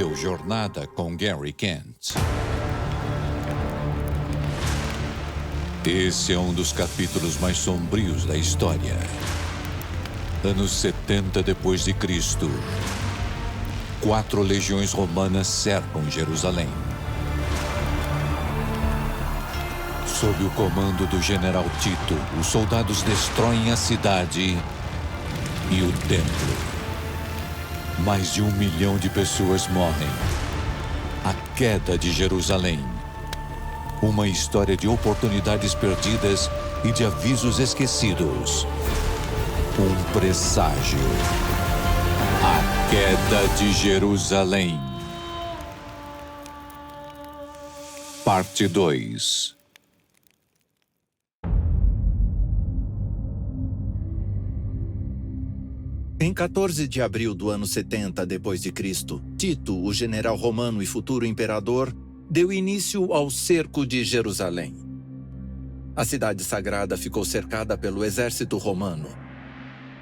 incrível jornada com Gary Kent. Esse é um dos capítulos mais sombrios da história. Anos 70 depois de Cristo. 4 legiões romanas cercam Jerusalém. Sob o comando do general Tito, os soldados destroem a cidade e o templo. Mais de 1 milhão de pessoas morrem. A queda de Jerusalém. Uma história de oportunidades perdidas e de avisos esquecidos. Um presságio. A queda de Jerusalém. Parte 2. Em 14 de abril do ano 70 depois de Cristo, Tito, o general romano e futuro imperador, deu início ao cerco de Jerusalém. A cidade sagrada ficou cercada pelo exército romano.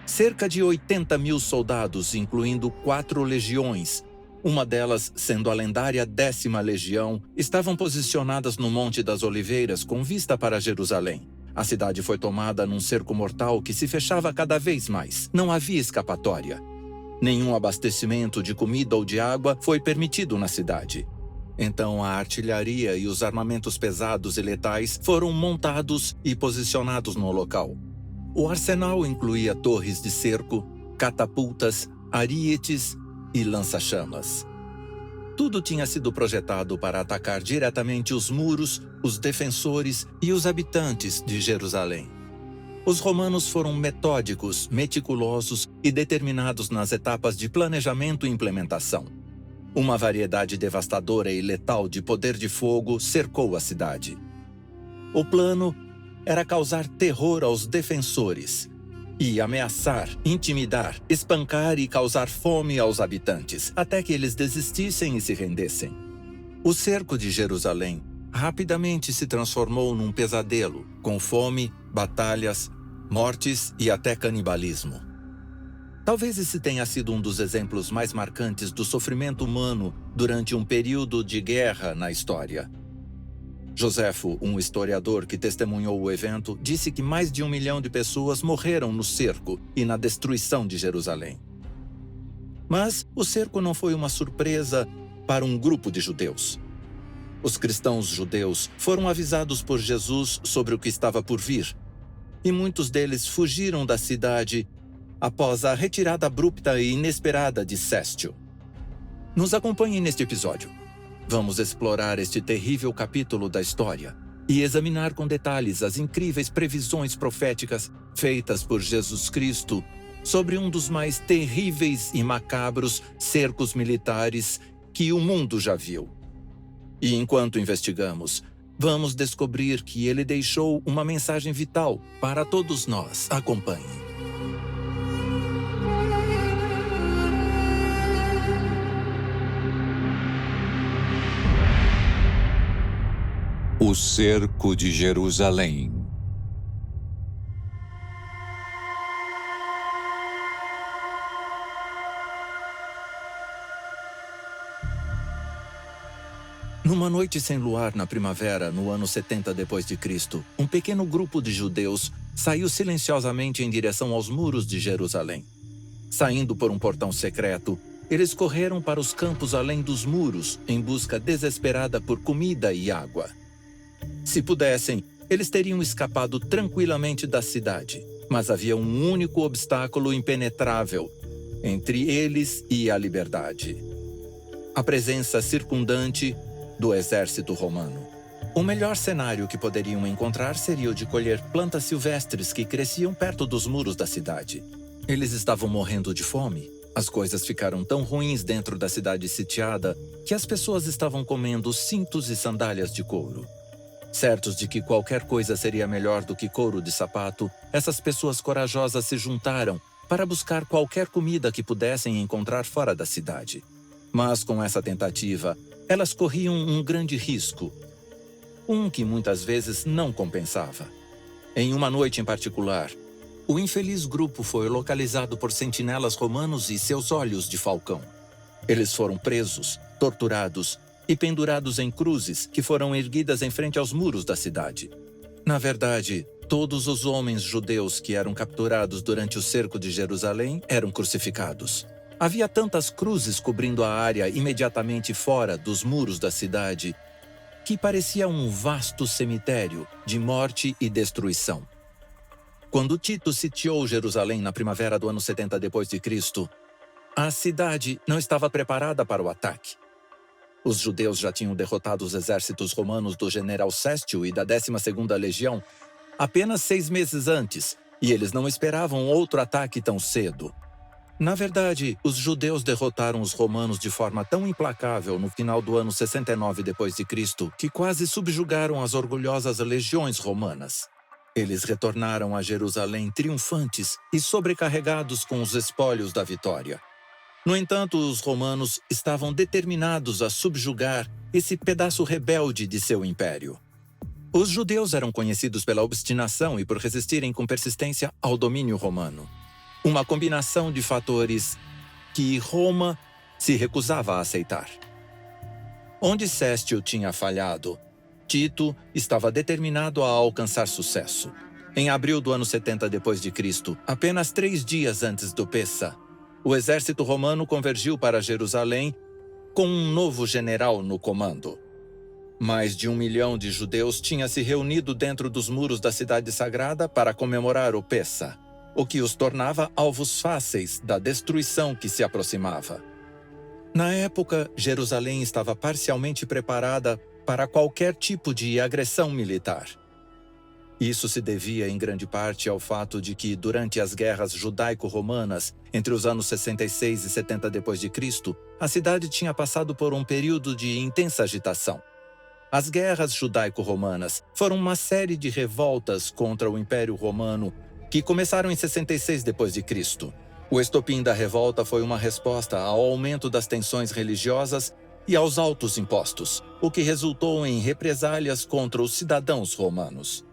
Cerca de 80 mil soldados, incluindo 4 legiões, uma delas sendo a lendária 10ª Legião, estavam posicionadas no Monte das Oliveiras com vista para Jerusalém. A cidade foi tomada num cerco mortal que se fechava cada vez mais. Não havia escapatória. Nenhum abastecimento de comida ou de água foi permitido na cidade. Então a artilharia e os armamentos pesados e letais foram montados e posicionados no local. O arsenal incluía torres de cerco, catapultas, arietes e lança-chamas. Tudo tinha sido projetado para atacar diretamente os muros, os defensores e os habitantes de Jerusalém. Os romanos foram metódicos, meticulosos e determinados nas etapas de planejamento e implementação. Uma variedade devastadora e letal de poder de fogo cercou a cidade. O plano era causar terror aos defensores e ameaçar, intimidar, espancar e causar fome aos habitantes, até que eles desistissem e se rendessem. O cerco de Jerusalém rapidamente se transformou num pesadelo, com fome, batalhas, mortes e até canibalismo. Talvez esse tenha sido um dos exemplos mais marcantes do sofrimento humano durante um período de guerra na história. Joséfo, um historiador que testemunhou o evento, disse que mais de 1 milhão de pessoas morreram no cerco e na destruição de Jerusalém. Mas o cerco não foi uma surpresa para um grupo de judeus. Os cristãos judeus foram avisados por Jesus sobre o que estava por vir, e muitos deles fugiram da cidade após a retirada abrupta e inesperada de Céstio. Nos acompanhe neste episódio. Vamos explorar este terrível capítulo da história e examinar com detalhes as incríveis previsões proféticas feitas por Jesus Cristo sobre um dos mais terríveis e macabros cercos militares que o mundo já viu. E enquanto investigamos, vamos descobrir que ele deixou uma mensagem vital para todos nós. Acompanhe. O cerco de Jerusalém. Numa noite sem luar na primavera, no ano 70 depois de Cristo, um pequeno grupo de judeus saiu silenciosamente em direção aos muros de Jerusalém. Saindo por um portão secreto, eles correram para os campos além dos muros, em busca desesperada por comida e água. Se pudessem, eles teriam escapado tranquilamente da cidade, mas havia um único obstáculo impenetrável entre eles e a liberdade: a presença circundante do exército romano. O melhor cenário que poderiam encontrar seria o de colher plantas silvestres que cresciam perto dos muros da cidade. Eles estavam morrendo de fome. As coisas ficaram tão ruins dentro da cidade sitiada que as pessoas estavam comendo cintos e sandálias de couro. Certos de que qualquer coisa seria melhor do que couro de sapato, essas pessoas corajosas se juntaram para buscar qualquer comida que pudessem encontrar fora da cidade. Mas com essa tentativa, elas corriam um grande risco. Um que muitas vezes não compensava. Em uma noite em particular, o infeliz grupo foi localizado por sentinelas romanos e seus olhos de falcão. Eles foram presos, torturados e pendurados em cruzes que foram erguidas em frente aos muros da cidade. Na verdade, todos os homens judeus que eram capturados durante o cerco de Jerusalém eram crucificados. Havia tantas cruzes cobrindo a área imediatamente fora dos muros da cidade que parecia um vasto cemitério de morte e destruição. Quando Tito sitiou Jerusalém na primavera do ano 70 d.C., a cidade não estava preparada para o ataque. Os judeus já tinham derrotado os exércitos romanos do general Sestio e da 12ª Legião apenas 6 meses antes, e eles não esperavam outro ataque tão cedo. Na verdade, os judeus derrotaram os romanos de forma tão implacável no final do ano 69 d.C. que quase subjugaram as orgulhosas legiões romanas. Eles retornaram a Jerusalém triunfantes e sobrecarregados com os espólios da vitória. No entanto, os romanos estavam determinados a subjugar esse pedaço rebelde de seu império. Os judeus eram conhecidos pela obstinação e por resistirem com persistência ao domínio romano. Uma combinação de fatores que Roma se recusava a aceitar. Onde Sestio tinha falhado, Tito estava determinado a alcançar sucesso. Em abril do ano 70 d.C., apenas 3 dias antes do Pessa, o exército romano convergiu para Jerusalém com um novo general no comando. Mais de 1 milhão de judeus tinha se reunido dentro dos muros da cidade sagrada para comemorar o Pessa, o que os tornava alvos fáceis da destruição que se aproximava. Na época, Jerusalém estava parcialmente preparada para qualquer tipo de agressão militar. Isso se devia em grande parte ao fato de que, durante as guerras judaico-romanas, entre os anos 66 e 70 d.C., a cidade tinha passado por um período de intensa agitação. As guerras judaico-romanas foram uma série de revoltas contra o Império Romano que começaram em 66 d.C. O estopim da revolta foi uma resposta ao aumento das tensões religiosas e aos altos impostos, o que resultou em represálias contra os cidadãos romanos.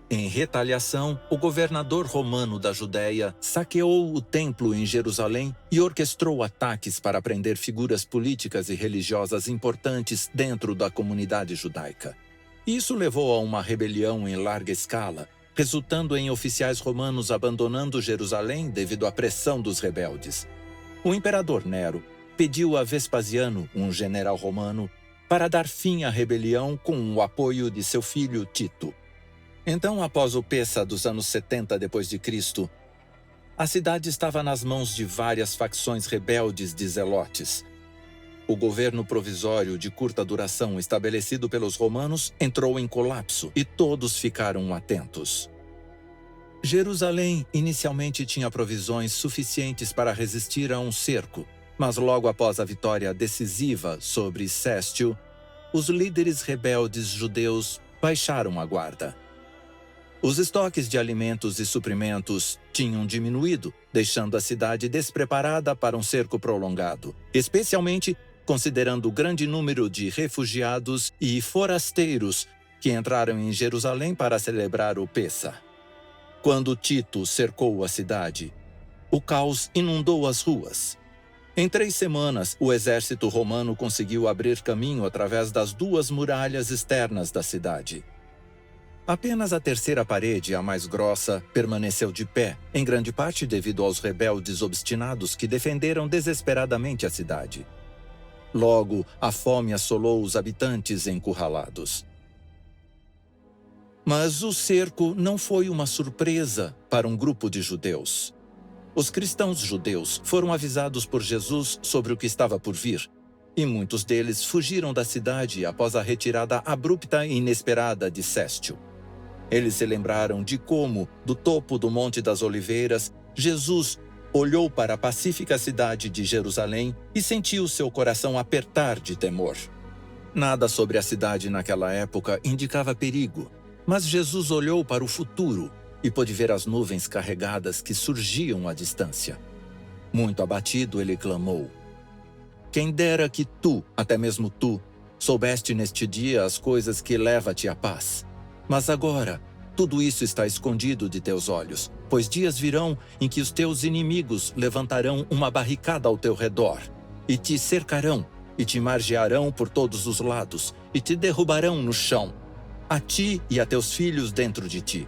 Em retaliação, o governador romano da Judéia saqueou o templo em Jerusalém e orquestrou ataques para prender figuras políticas e religiosas importantes dentro da comunidade judaica. Isso levou a uma rebelião em larga escala, resultando em oficiais romanos abandonando Jerusalém devido à pressão dos rebeldes. O imperador Nero pediu a Vespasiano, um general romano, para dar fim à rebelião com o apoio de seu filho Tito. Então, após o Pessa dos anos 70 d.C., a cidade estava nas mãos de várias facções rebeldes de zelotes. O governo provisório de curta duração estabelecido pelos romanos entrou em colapso e todos ficaram atentos. Jerusalém inicialmente tinha provisões suficientes para resistir a um cerco, mas logo após a vitória decisiva sobre Sestio, os líderes rebeldes judeus baixaram a guarda. Os estoques de alimentos e suprimentos tinham diminuído, deixando a cidade despreparada para um cerco prolongado, especialmente considerando o grande número de refugiados e forasteiros que entraram em Jerusalém para celebrar o Pessa. Quando Tito cercou a cidade, o caos inundou as ruas. Em 3 semanas, o exército romano conseguiu abrir caminho através das 2 muralhas externas da cidade. Apenas a terceira parede, a mais grossa, permaneceu de pé, em grande parte devido aos rebeldes obstinados que defenderam desesperadamente a cidade. Logo, a fome assolou os habitantes encurralados. Mas o cerco não foi uma surpresa para um grupo de judeus. Os cristãos judeus foram avisados por Jesus sobre o que estava por vir, e muitos deles fugiram da cidade após a retirada abrupta e inesperada de Sestio. Eles se lembraram de como, do topo do Monte das Oliveiras, Jesus olhou para a pacífica cidade de Jerusalém e sentiu seu coração apertar de temor. Nada sobre a cidade naquela época indicava perigo, mas Jesus olhou para o futuro e pôde ver as nuvens carregadas que surgiam à distância. Muito abatido, ele clamou: "Quem dera que tu, até mesmo tu, soubeste neste dia as coisas que levam-te à paz. Mas agora, tudo isso está escondido de teus olhos, pois dias virão em que os teus inimigos levantarão uma barricada ao teu redor. e te cercarão, e te margearão por todos os lados, e te derrubarão no chão, a ti e a teus filhos dentro de ti.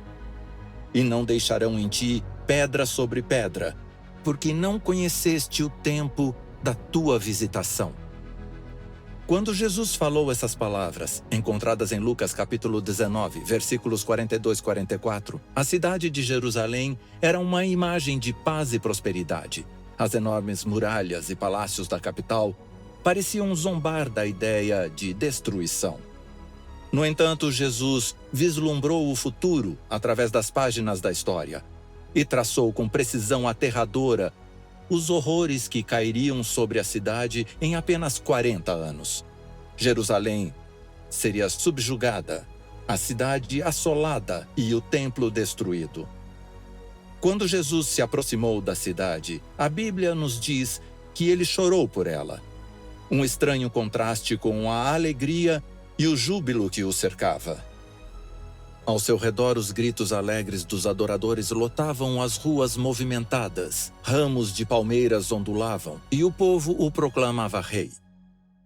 E não deixarão em ti pedra sobre pedra, porque não conheceste o tempo da tua visitação. Quando Jesus falou essas palavras, encontradas em Lucas capítulo 19, versículos 42 e 44, a cidade de Jerusalém era uma imagem de paz e prosperidade. As enormes muralhas e palácios da capital pareciam zombar da ideia de destruição. No entanto, Jesus vislumbrou o futuro através das páginas da história e traçou com precisão aterradora os horrores que cairiam sobre a cidade em apenas 40 anos. Jerusalém seria subjugada, a cidade assolada e o templo destruído. Quando Jesus se aproximou da cidade, a Bíblia nos diz que ele chorou por ela. Um estranho contraste com a alegria e o júbilo que o cercava. Ao seu redor, os gritos alegres dos adoradores lotavam as ruas movimentadas, ramos de palmeiras ondulavam e o povo o proclamava rei.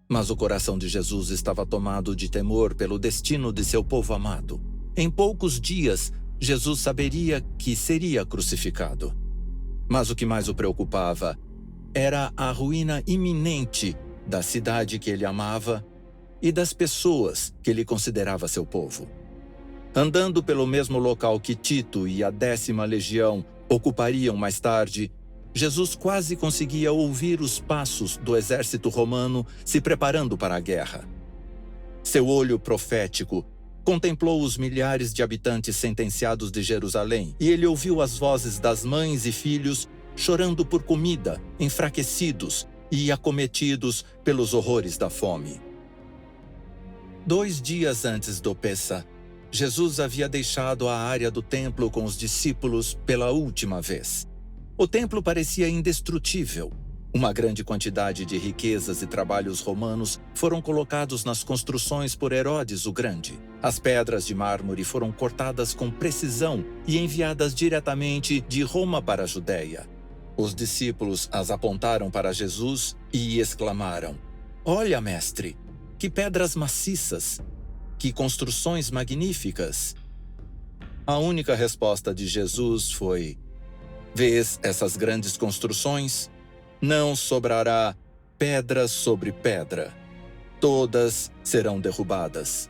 Mas o coração de Jesus estava tomado de temor pelo destino de seu povo amado. Em poucos dias, Jesus saberia que seria crucificado. Mas o que mais o preocupava era a ruína iminente da cidade que ele amava e das pessoas que ele considerava seu povo. Andando pelo mesmo local que Tito e a 10ª Legião ocupariam mais tarde, Jesus quase conseguia ouvir os passos do exército romano se preparando para a guerra. Seu olho profético contemplou os milhares de habitantes sentenciados de Jerusalém e ele ouviu as vozes das mães e filhos chorando por comida, enfraquecidos e acometidos pelos horrores da fome. 2 dias antes do Pêssah, Jesus havia deixado a área do templo com os discípulos pela última vez. O templo parecia indestrutível. Uma grande quantidade de riquezas e trabalhos romanos foram colocados nas construções por Herodes o Grande. As pedras de mármore foram cortadas com precisão e enviadas diretamente de Roma para a Judéia. Os discípulos as apontaram para Jesus e exclamaram: "Olha, mestre, que pedras maciças! Que construções magníficas!" A única resposta de Jesus foi: "Vês essas grandes construções? Não sobrará pedra sobre pedra. Todas serão derrubadas."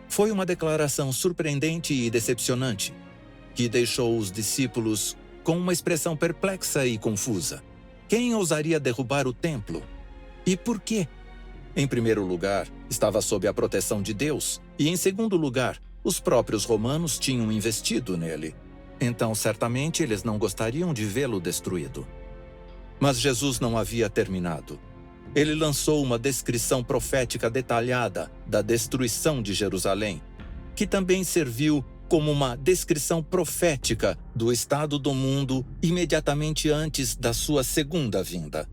Foi uma declaração surpreendente e decepcionante, que deixou os discípulos com uma expressão perplexa e confusa. Quem ousaria derrubar o templo? E por quê? Em primeiro lugar, estava sob a proteção de Deus, e em segundo lugar, os próprios romanos tinham investido nele. Então, certamente, eles não gostariam de vê-lo destruído. Mas Jesus não havia terminado. Ele lançou uma descrição profética detalhada da destruição de Jerusalém, que também serviu como uma descrição profética do estado do mundo imediatamente antes da sua segunda vinda.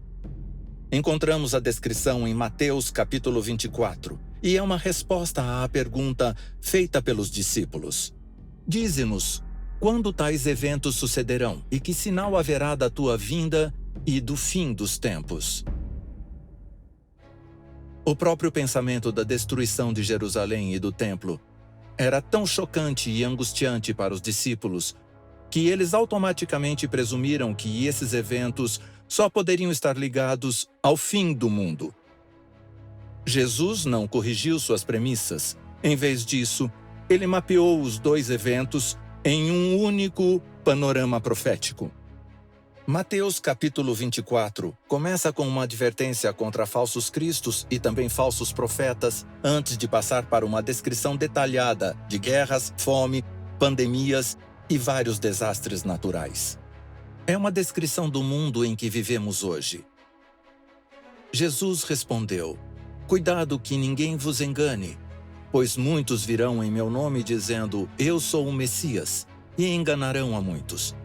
Encontramos a descrição em Mateus capítulo 24, e é uma resposta à pergunta feita pelos discípulos. Dize-nos, quando tais eventos sucederão e que sinal haverá da tua vinda e do fim dos tempos? O próprio pensamento da destruição de Jerusalém e do templo era tão chocante e angustiante para os discípulos que eles automaticamente presumiram que esses eventos só poderiam estar ligados ao fim do mundo. Jesus não corrigiu suas premissas. Em vez disso, ele mapeou os 2 eventos em um único panorama profético. Mateus capítulo 24 começa com uma advertência contra falsos cristos e também falsos profetas, antes de passar para uma descrição detalhada de guerras, fome, pandemias e vários desastres naturais. É uma descrição do mundo em que vivemos hoje. Jesus respondeu: "Cuidado que ninguém vos engane, pois muitos virão em meu nome dizendo, 'Eu sou o Messias', e enganarão a muitos.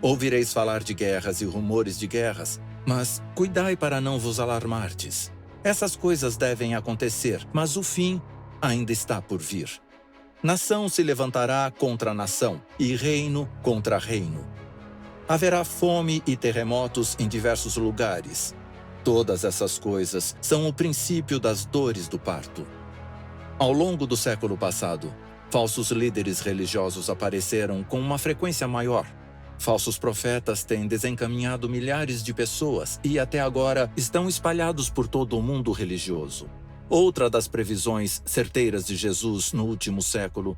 Ouvireis falar de guerras e rumores de guerras, mas cuidai para não vos alarmardes. Essas coisas devem acontecer, mas o fim ainda está por vir. Nação se levantará contra nação, e reino contra reino. Haverá fome e terremotos em diversos lugares. Todas essas coisas são o princípio das dores do parto. Ao longo do século passado, falsos líderes religiosos apareceram com uma frequência maior. Falsos profetas têm desencaminhado milhares de pessoas e, até agora, estão espalhados por todo o mundo religioso. Outra das previsões certeiras de Jesus no último século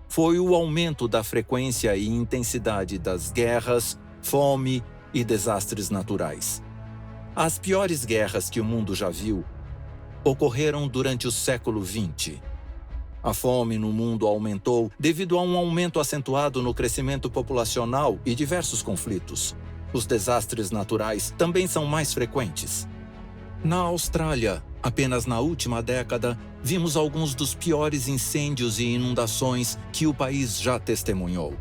foi o aumento da frequência e intensidade das guerras, fome e desastres naturais. As piores guerras que o mundo já viu ocorreram durante o século XX. A fome no mundo aumentou devido a um aumento acentuado no crescimento populacional e diversos conflitos. Os desastres naturais também são mais frequentes. Na Austrália, apenas na última década, vimos alguns dos piores incêndios e inundações que o país já testemunhou.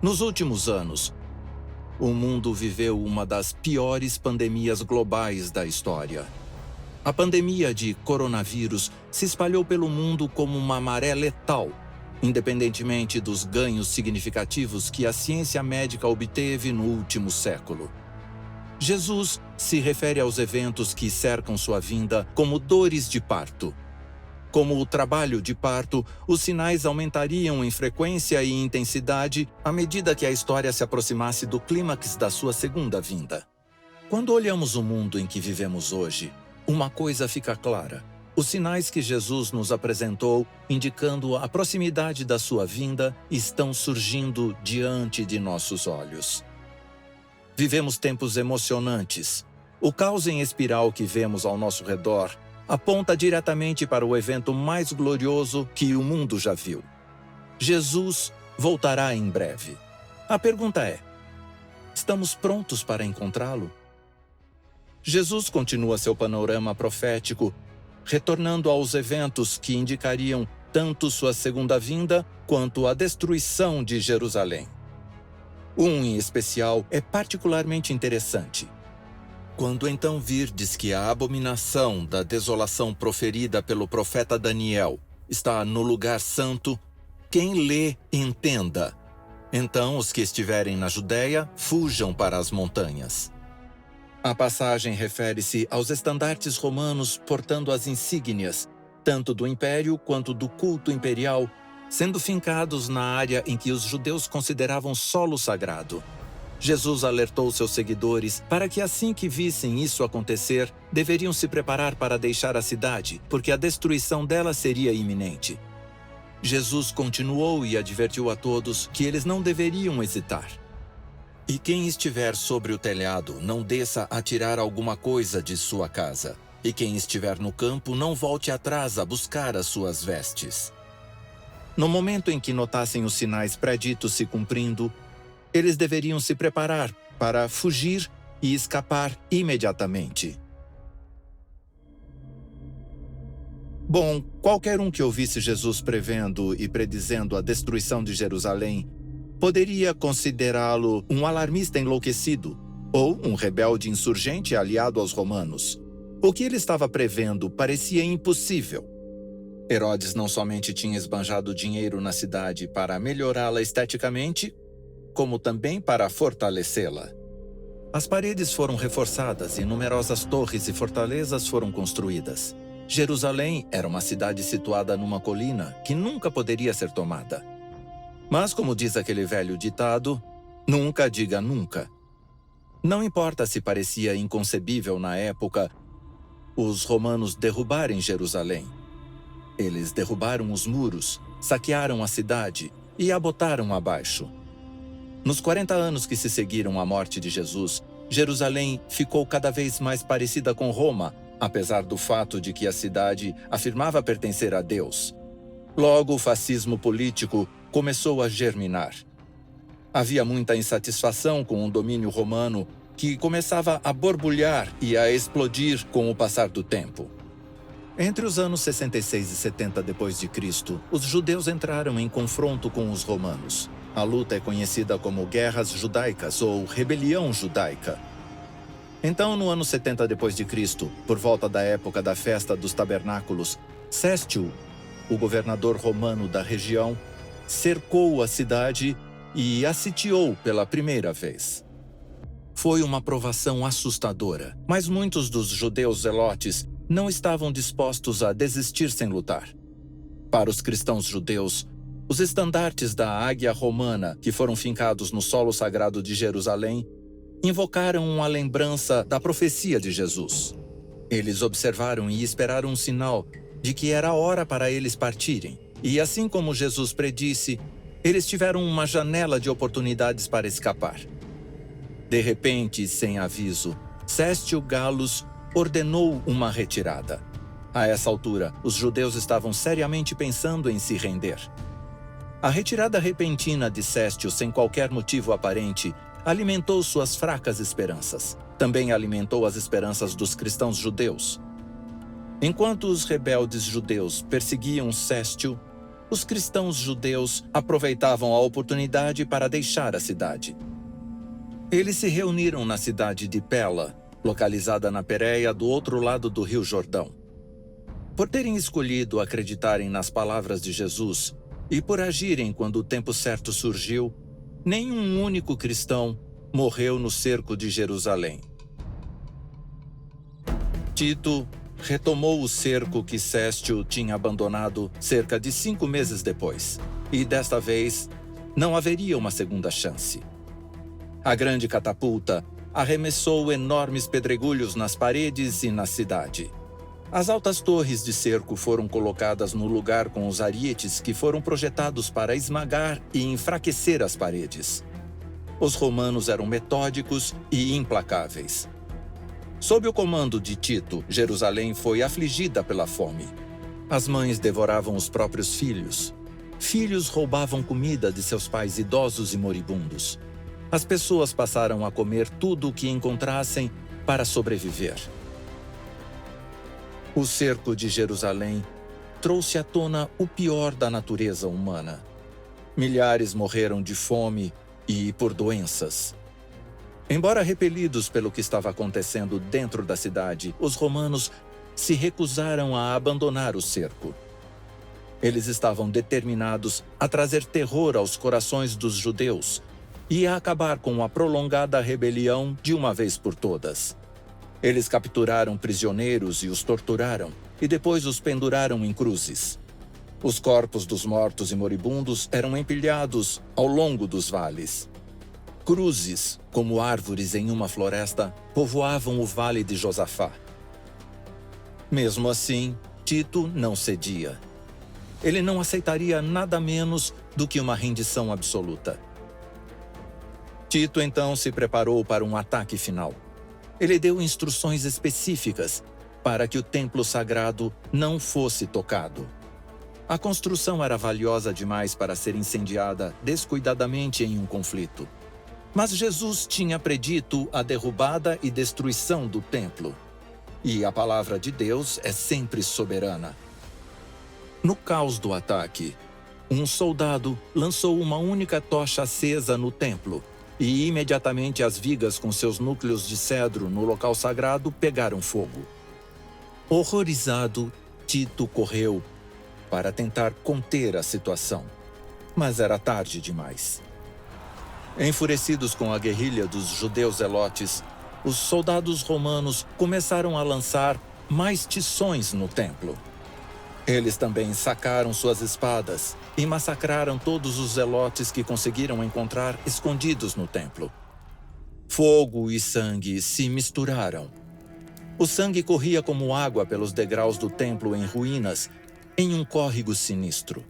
Nos últimos anos, o mundo viveu uma das piores pandemias globais da história. A pandemia de coronavírus se espalhou pelo mundo como uma maré letal, independentemente dos ganhos significativos que a ciência médica obteve no último século. Jesus se refere aos eventos que cercam sua vinda como dores de parto. Como o trabalho de parto, os sinais aumentariam em frequência e intensidade à medida que a história se aproximasse do clímax da sua segunda vinda. Quando olhamos o mundo em que vivemos hoje, uma coisa fica clara. Os sinais que Jesus nos apresentou, indicando a proximidade da sua vinda, estão surgindo diante de nossos olhos. Vivemos tempos emocionantes. O caos em espiral que vemos ao nosso redor aponta diretamente para o evento mais glorioso que o mundo já viu. Jesus voltará em breve. A pergunta é: estamos prontos para encontrá-lo? Jesus continua seu panorama profético, retornando aos eventos que indicariam tanto sua segunda vinda quanto a destruição de Jerusalém. Um em especial é particularmente interessante. Quando então virdes que a abominação da desolação proferida pelo profeta Daniel está no lugar santo, quem lê, entenda. Então os que estiverem na Judéia, fujam para as montanhas. A passagem refere-se aos estandartes romanos portando as insígnias, tanto do império quanto do culto imperial, sendo fincados na área em que os judeus consideravam solo sagrado. Jesus alertou seus seguidores para que assim que vissem isso acontecer, deveriam se preparar para deixar a cidade, porque a destruição dela seria iminente. Jesus continuou e advertiu a todos que eles não deveriam hesitar. E quem estiver sobre o telhado, não desça a tirar alguma coisa de sua casa. E quem estiver no campo, não volte atrás a buscar as suas vestes. No momento em que notassem os sinais preditos se cumprindo, eles deveriam se preparar para fugir e escapar imediatamente. Bom, qualquer um que ouvisse Jesus prevendo e predizendo a destruição de Jerusalém poderia considerá-lo um alarmista enlouquecido ou um rebelde insurgente aliado aos romanos. O que ele estava prevendo parecia impossível. Herodes não somente tinha esbanjado dinheiro na cidade para melhorá-la esteticamente, como também para fortalecê-la. As paredes foram reforçadas e numerosas torres e fortalezas foram construídas. Jerusalém era uma cidade situada numa colina que nunca poderia ser tomada. Mas, como diz aquele velho ditado, nunca diga nunca. Não importa se parecia inconcebível na época os romanos derrubarem Jerusalém. Eles derrubaram os muros, saquearam a cidade e a botaram abaixo. Nos 40 anos que se seguiram à morte de Jesus, Jerusalém ficou cada vez mais parecida com Roma, apesar do fato de que a cidade afirmava pertencer a Deus. Logo, o fascismo político começou a germinar. Havia muita insatisfação com o domínio romano, que começava a borbulhar e a explodir com o passar do tempo. Entre os anos 66 e 70 d.C., os judeus entraram em confronto com os romanos. A luta é conhecida como Guerras Judaicas ou Rebelião Judaica. Então, no ano 70 d.C., por volta da época da Festa dos Tabernáculos, Céstio, o governador romano da região, cercou a cidade e a sitiou pela primeira vez. foi uma provação assustadora, mas muitos dos judeus zelotes não estavam dispostos a desistir sem lutar. Para os cristãos judeus, os estandartes da águia romana, que foram fincados no solo sagrado de Jerusalém, invocaram uma lembrança da profecia de Jesus. Eles observaram e esperaram um sinal de que era hora para eles partirem. E assim como Jesus predisse, eles tiveram uma janela de oportunidades para escapar. De repente, sem aviso, Sestio Gallus ordenou uma retirada. A essa altura, os judeus estavam seriamente pensando em se render. A retirada repentina de Sestio, sem qualquer motivo aparente, alimentou suas fracas esperanças. Também alimentou as esperanças dos cristãos judeus. Enquanto os rebeldes judeus perseguiam Sestio, os cristãos judeus aproveitavam a oportunidade para deixar a cidade. Eles se reuniram na cidade de Pela, localizada na Pérea do outro lado do Rio Jordão. Por terem escolhido acreditarem nas palavras de Jesus e por agirem quando o tempo certo surgiu, nenhum único cristão morreu no cerco de Jerusalém. Tito retomou o cerco que Sestio tinha abandonado cerca de 5 meses depois, e desta vez não haveria uma segunda chance. A grande catapulta arremessou enormes pedregulhos nas paredes e na cidade. As altas torres de cerco foram colocadas no lugar com os arietes que foram projetados para esmagar e enfraquecer as paredes. Os romanos eram metódicos e implacáveis. Sob o comando de Tito, Jerusalém foi afligida pela fome. As mães devoravam os próprios filhos. Filhos roubavam comida de seus pais idosos e moribundos. As pessoas passaram a comer tudo o que encontrassem para sobreviver. O cerco de Jerusalém trouxe à tona o pior da natureza humana. Milhares morreram de fome e por doenças. Embora repelidos pelo que estava acontecendo dentro da cidade, os romanos se recusaram a abandonar o cerco. Eles estavam determinados a trazer terror aos corações dos judeus e a acabar com a prolongada rebelião de uma vez por todas. Eles capturaram prisioneiros e os torturaram, e depois os penduraram em cruzes. Os corpos dos mortos e moribundos eram empilhados ao longo dos vales. Cruzes, como árvores em uma floresta, povoavam o vale de Josafá. Mesmo assim, Tito não cedia. Ele não aceitaria nada menos do que uma rendição absoluta. Tito então se preparou para um ataque final. Ele deu instruções específicas para que o templo sagrado não fosse tocado. A construção era valiosa demais para ser incendiada descuidadamente em um conflito. Mas Jesus tinha predito a derrubada e destruição do templo. E a palavra de Deus é sempre soberana. No caos do ataque, um soldado lançou uma única tocha acesa no templo, e imediatamente as vigas com seus núcleos de cedro no local sagrado pegaram fogo. Horrorizado, Tito correu para tentar conter a situação, mas era tarde demais. Enfurecidos com a guerrilha dos judeus zelotes, os soldados romanos começaram a lançar mais tições no templo. Eles também sacaram suas espadas e massacraram todos os zelotes que conseguiram encontrar escondidos no templo. Fogo e sangue se misturaram. O sangue corria como água pelos degraus do templo em ruínas, em um córrego sinistro.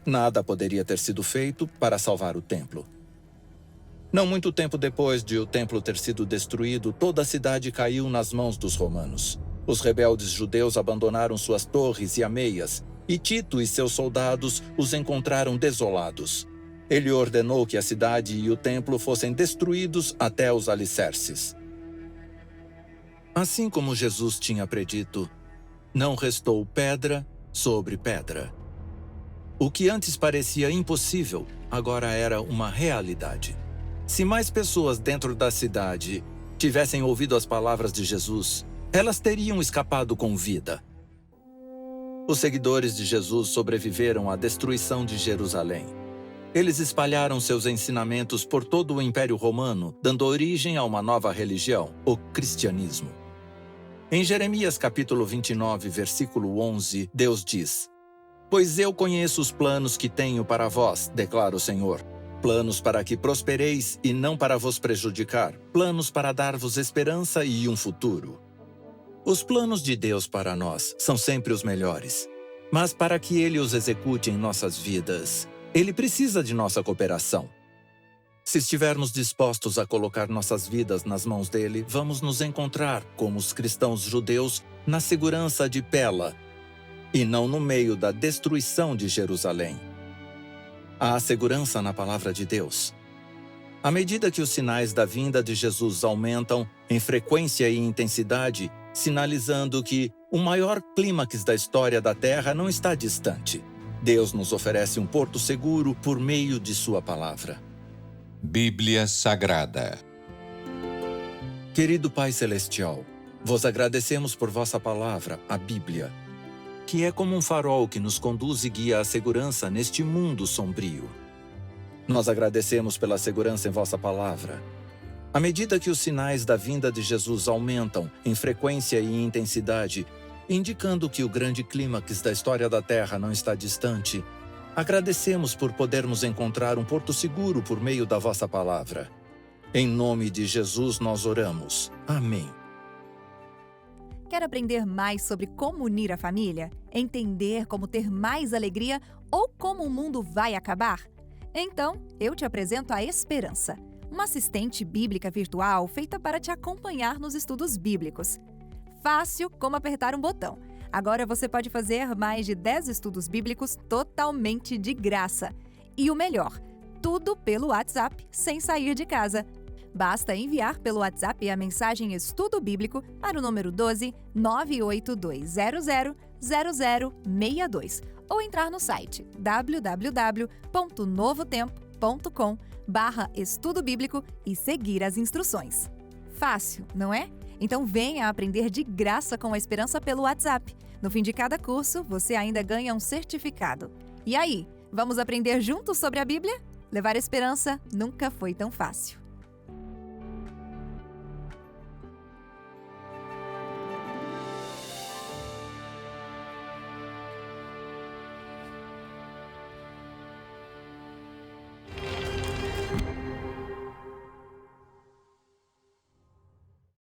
Nada poderia ter sido feito para salvar o templo. Não muito tempo depois de o templo ter sido destruído, toda a cidade caiu nas mãos dos romanos. Os rebeldes judeus abandonaram suas torres e ameias, e Tito e seus soldados os encontraram desolados. Ele ordenou que a cidade e o templo fossem destruídos até os alicerces. Assim como Jesus tinha predito, não restou pedra sobre pedra. O que antes parecia impossível, agora era uma realidade. Se mais pessoas dentro da cidade tivessem ouvido as palavras de Jesus, elas teriam escapado com vida. Os seguidores de Jesus sobreviveram à destruição de Jerusalém. Eles espalharam seus ensinamentos por todo o Império Romano, dando origem a uma nova religião, o cristianismo. Em Jeremias capítulo 29, versículo 11, Deus diz: "Pois eu conheço os planos que tenho para vós, declara o Senhor. Planos para que prospereis e não para vos prejudicar, planos para dar-vos esperança e um futuro." Os planos de Deus para nós são sempre os melhores. Mas para que Ele os execute em nossas vidas, Ele precisa de nossa cooperação. Se estivermos dispostos a colocar nossas vidas nas mãos dele, vamos nos encontrar, como os cristãos judeus, na segurança de Pela, e não no meio da destruição de Jerusalém. Há segurança na palavra de Deus. À medida que os sinais da vinda de Jesus aumentam em frequência e intensidade, sinalizando que o maior clímax da história da Terra não está distante, Deus nos oferece um porto seguro por meio de sua palavra. Bíblia Sagrada. Querido Pai Celestial, vos agradecemos por vossa palavra, a Bíblia, que é como um farol que nos conduz e guia à segurança neste mundo sombrio. Nós agradecemos pela segurança em vossa palavra. À medida que os sinais da vinda de Jesus aumentam em frequência e intensidade, indicando que o grande clímax da história da Terra não está distante, agradecemos por podermos encontrar um porto seguro por meio da vossa palavra. Em nome de Jesus nós oramos. Amém. Quer aprender mais sobre como unir a família? Entender como ter mais alegria ou como o mundo vai acabar? Então, eu te apresento a Esperança, uma assistente bíblica virtual feita para te acompanhar nos estudos bíblicos. Fácil como apertar um botão. Agora você pode fazer mais de 10 estudos bíblicos totalmente de graça. E o melhor, tudo pelo WhatsApp, sem sair de casa. Basta enviar pelo WhatsApp a mensagem Estudo Bíblico para o número 12 98200 0062 ou entrar no site www.novotempo.com/estudo bíblico e seguir as instruções. Fácil, não é? Então venha aprender de graça com a Esperança pelo WhatsApp. No fim de cada curso, você ainda ganha um certificado. E aí, vamos aprender juntos sobre a Bíblia? Levar esperança nunca foi tão fácil.